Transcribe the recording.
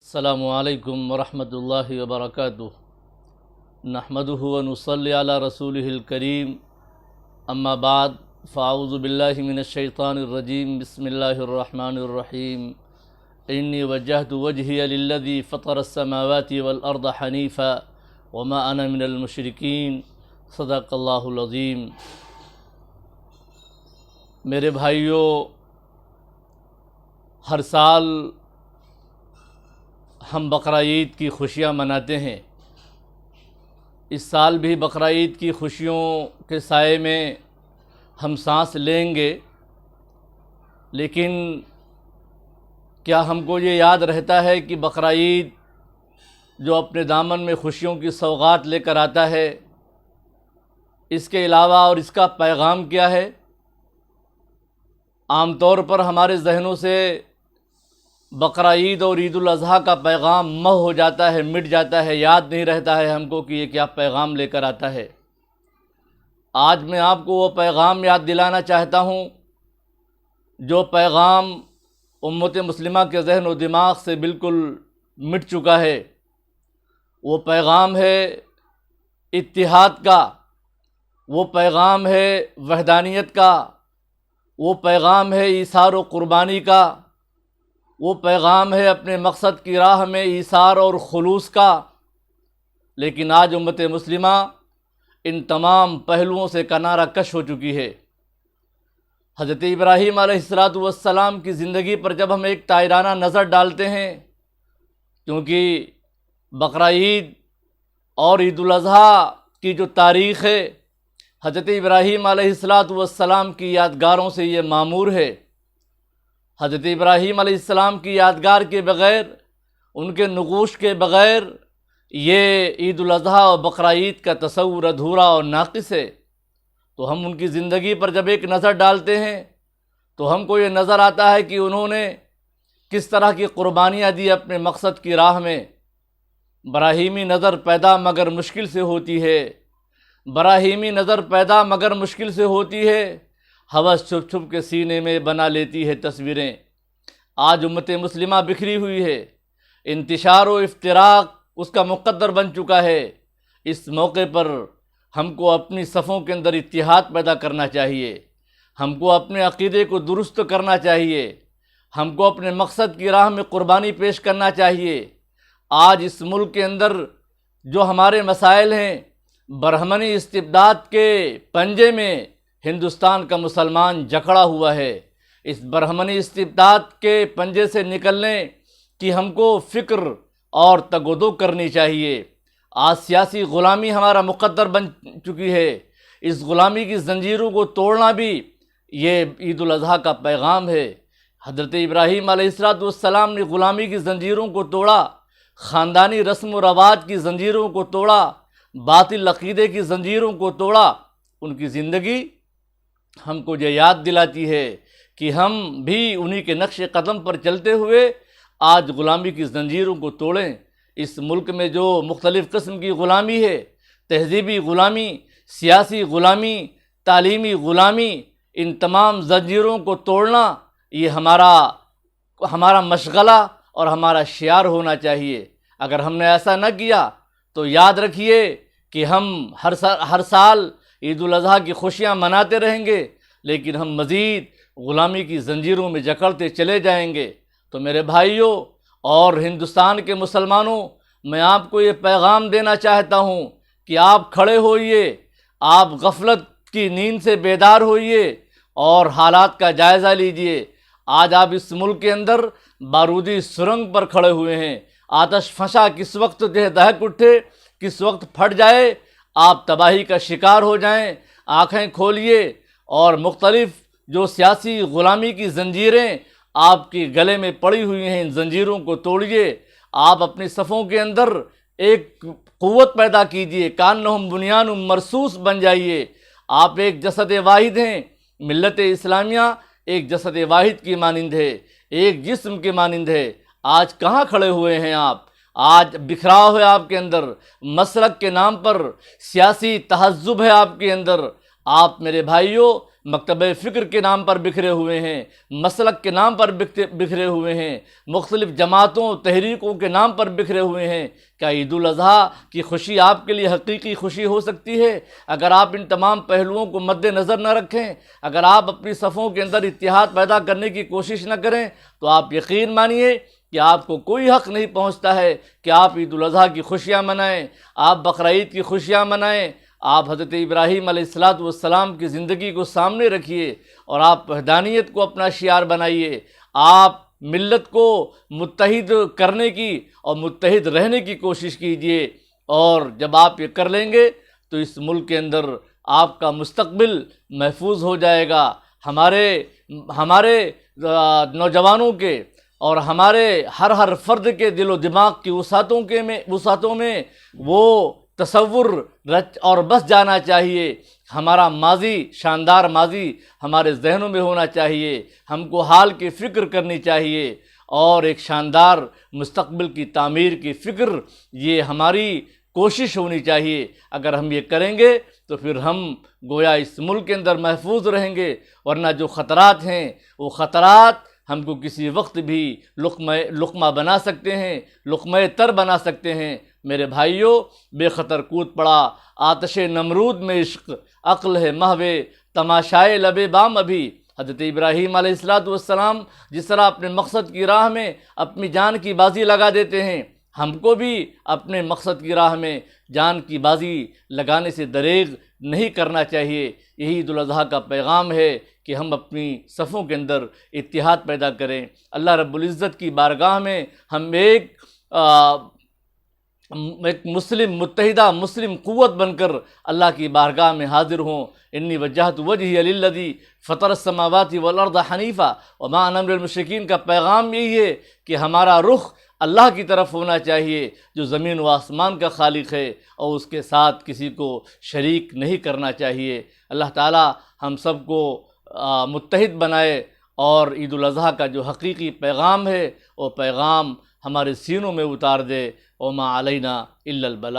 السلام علیکم ورحمۃ اللہ وبرکاتہ۔ نحمدہ ونصلی علی رسولہ الکریم، اما بعد فاعوذ باللہ من الشیطان الرجیم، بسم اللہ الرحمن الرحیم۔ انی وجہت وجہی للذی فطر السماوات والارض حنیفا وما انا من المشرکین، صدق اللہ العظیم۔ میرے بھائیوں، ہر سال ہم بقرعید کی خوشیاں مناتے ہیں۔ اس سال بھی بقرعید کی خوشیوں کے سائے میں ہم سانس لیں گے، لیکن کیا ہم کو یہ یاد رہتا ہے کہ بقرعید جو اپنے دامن میں خوشیوں کی سوغات لے کر آتا ہے، اس کے علاوہ اور اس کا پیغام کیا ہے؟ عام طور پر ہمارے ذہنوں سے بقرعید اور عید الاضحیٰ کا پیغام محو ہو جاتا ہے، مٹ جاتا ہے، یاد نہیں رہتا ہے ہم کو کہ یہ کیا پیغام لے کر آتا ہے۔ آج میں آپ کو وہ پیغام یاد دلانا چاہتا ہوں جو پیغام امت مسلمہ کے ذہن و دماغ سے بالکل مٹ چکا ہے۔ وہ پیغام ہے اتحاد کا، وہ پیغام ہے وحدانیت کا، وہ پیغام ہے ایثار و قربانی کا، وہ پیغام ہے اپنے مقصد کی راہ میں ایثار اور خلوص کا۔ لیکن آج امت مسلمہ ان تمام پہلوؤں سے کنارہ کش ہو چکی ہے۔ حضرت ابراہیم علیہ السلام کی زندگی پر جب ہم ایک طائرانہ نظر ڈالتے ہیں، کیونکہ بقرعید اور عید الاضحیٰ کی جو تاریخ ہے حضرت ابراہیم علیہ السلام کی یادگاروں سے یہ معمور ہے۔ حضرت ابراہیم علیہ السلام کی یادگار کے بغیر، ان کے نقوش کے بغیر، یہ عید الاضحیٰ اور بقرعید کا تصور ادھورا اور ناقص ہے۔ تو ہم ان کی زندگی پر جب ایک نظر ڈالتے ہیں تو ہم کو یہ نظر آتا ہے کہ انہوں نے کس طرح کی قربانیاں دی اپنے مقصد کی راہ میں۔ براہیمی نظر پیدا مگر مشکل سے ہوتی ہے، براہیمی نظر پیدا مگر مشکل سے ہوتی ہے، ہوس چھپ چھپ کے سینے میں بنا لیتی ہے تصویریں۔ آج امت مسلمہ بکھری ہوئی ہے، انتشار و افتراق اس کا مقدر بن چکا ہے۔ اس موقع پر ہم کو اپنی صفوں کے اندر اتحاد پیدا کرنا چاہیے، ہم کو اپنے عقیدے کو درست کرنا چاہیے، ہم کو اپنے مقصد کی راہ میں قربانی پیش کرنا چاہیے۔ آج اس ملک کے اندر جو ہمارے مسائل ہیں، برہمنی استبداد کے پنجے میں ہندوستان کا مسلمان جکڑا ہوا ہے۔ اس برہمنی استبداد کے پنجے سے نکلنے کی ہم کو فکر اور تگودو کرنی چاہیے۔ آج سیاسی غلامی ہمارا مقدر بن چکی ہے۔ اس غلامی کی زنجیروں کو توڑنا بھی یہ عید الاضحیٰ کا پیغام ہے۔ حضرت ابراہیم علیہ السلام نے غلامی کی زنجیروں کو توڑا، خاندانی رسم و رواج کی زنجیروں کو توڑا، باطل عقیدے کی زنجیروں کو توڑا۔ ان کی زندگی ہم کو یہ یاد دلاتی ہے کہ ہم بھی انہی کے نقش قدم پر چلتے ہوئے آج غلامی کی زنجیروں کو توڑیں۔ اس ملک میں جو مختلف قسم کی غلامی ہے، تہذیبی غلامی، سیاسی غلامی، تعلیمی غلامی، ان تمام زنجیروں کو توڑنا یہ ہمارا مشغلہ اور ہمارا شعار ہونا چاہیے۔ اگر ہم نے ایسا نہ کیا تو یاد رکھیے کہ ہم ہر سال عید الاضحیٰ کی خوشیاں مناتے رہیں گے، لیکن ہم مزید غلامی کی زنجیروں میں جکڑتے چلے جائیں گے۔ تو میرے بھائیوں اور ہندوستان کے مسلمانوں، میں آپ کو یہ پیغام دینا چاہتا ہوں کہ آپ کھڑے ہوئیے، آپ غفلت کی نیند سے بیدار ہوئیے اور حالات کا جائزہ لیجئے۔ آج آپ اس ملک کے اندر بارودی سرنگ پر کھڑے ہوئے ہیں، آتش فشاں کس وقت دہک اٹھے، کس وقت پھٹ جائے، آپ تباہی کا شکار ہو جائیں۔ آنکھیں کھولیے اور مختلف جو سیاسی غلامی کی زنجیریں آپ کی گلے میں پڑی ہوئی ہیں، ان زنجیروں کو توڑیے۔ آپ اپنی صفوں کے اندر ایک قوت پیدا کیجیے، کانہم بنیان مرصوص بن جائیے۔ آپ ایک جسد واحد ہیں، ملت اسلامیہ ایک جسد واحد کی مانند ہے، ایک جسم کے مانند ہے۔ آج کہاں کھڑے ہوئے ہیں آپ؟ آج بکھراؤ ہے آپ کے اندر، مسلک کے نام پر سیاسی تہذب ہے آپ کے اندر۔ آپ میرے بھائیوں، مکتبہ فکر کے نام پر بکھرے ہوئے ہیں، مسلک کے نام پر بکھرے ہوئے ہیں، مختلف جماعتوں تحریکوں کے نام پر بکھرے ہوئے ہیں، کیا عید الاضحیٰ کی خوشی آپ کے لیے حقیقی خوشی ہو سکتی ہے؟ اگر آپ ان تمام پہلوؤں کو مد نظر نہ رکھیں، اگر آپ اپنی صفوں کے اندر اتحاد پیدا کرنے کی کوشش نہ کریں، تو آپ یقین مانیے کہ آپ کو کوئی حق نہیں پہنچتا ہے کہ آپ عید الاضحیٰ کی خوشیاں منائیں، آپ بقرعید کی خوشیاں منائیں۔ آپ حضرت ابراہیم علیہ السلام کی زندگی کو سامنے رکھیے اور آپ وحدانیت کو اپنا شعار بنائیے، آپ ملت کو متحد کرنے کی اور متحد رہنے کی کوشش کیجیے، اور جب آپ یہ کر لیں گے تو اس ملک کے اندر آپ کا مستقبل محفوظ ہو جائے گا۔ ہمارے نوجوانوں کے اور ہمارے ہر فرد کے دل و دماغ کی وسعتوں میں وہ تصور رچ اور بس جانا چاہیے۔ ہمارا ماضی، شاندار ماضی ہمارے ذہنوں میں ہونا چاہیے، ہم کو حال کی فکر کرنی چاہیے اور ایک شاندار مستقبل کی تعمیر کی فکر یہ ہماری کوشش ہونی چاہیے۔ اگر ہم یہ کریں گے تو پھر ہم گویا اس ملک کے اندر محفوظ رہیں گے، ورنہ جو خطرات ہیں وہ خطرات ہم کو کسی وقت بھی لقمہ بنا سکتے ہیں، لقمہ تر بنا سکتے ہیں۔ میرے بھائیوں، بے خطر کود پڑا آتش نمرود میں عشق، عقل ہے محو تماشائے لب بام ابھی۔ حضرت ابراہیم علیہ السلام جس طرح اپنے مقصد کی راہ میں اپنی جان کی بازی لگا دیتے ہیں، ہم کو بھی اپنے مقصد کی راہ میں جان کی بازی لگانے سے دریغ نہیں کرنا چاہیے۔ یہی عید الاضحیٰ کا پیغام ہے کہ ہم اپنی صفوں کے اندر اتحاد پیدا کریں، اللہ رب العزت کی بارگاہ میں ہم ایک متحدہ مسلم قوت بن کر اللہ کی بارگاہ میں حاضر ہوں۔ انی وجہت وجہی للذی فطر السماوات والارض حنیفا وما انا من المشرکین کا پیغام یہی ہے کہ ہمارا رخ اللہ کی طرف ہونا چاہیے جو زمین و آسمان کا خالق ہے، اور اس کے ساتھ کسی کو شریک نہیں کرنا چاہیے۔ اللہ تعالی ہم سب کو متحد بنائے اور عید الاضحیٰ کا جو حقیقی پیغام ہے وہ پیغام ہمارے سینوں میں اتار دے۔ وما علینا الا البلاغ۔